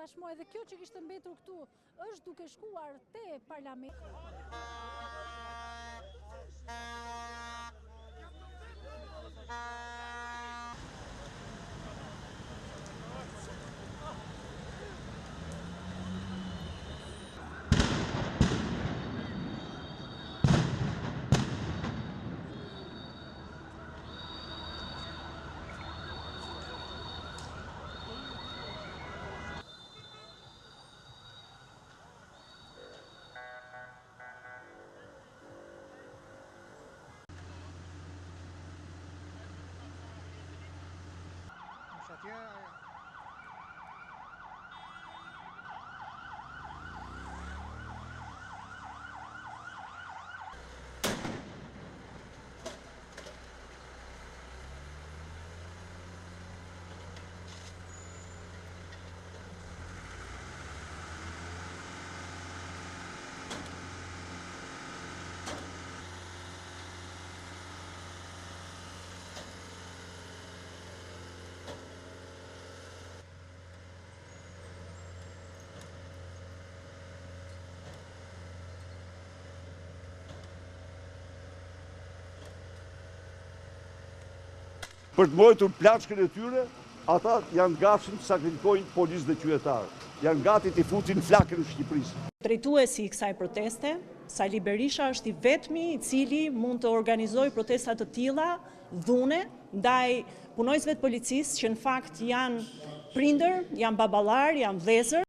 tashmë edhe kjo që kishte mbetur këtu është duke shkuar te parlamenti. Për të mbrojtur plaçkën e tyre, ata janë gatshëm të sakrifikojnë policë dhe qytetarë. Janë gati të futin flakën e Shqipërisë. Drejtuesi i kësaj proteste, Sali Berisha është i vetmi i cili mund të organizojë protesta të tilla dhune ndaj punojësve të policisë që në fakt janë prindër, janë baballar, janë vëllezër.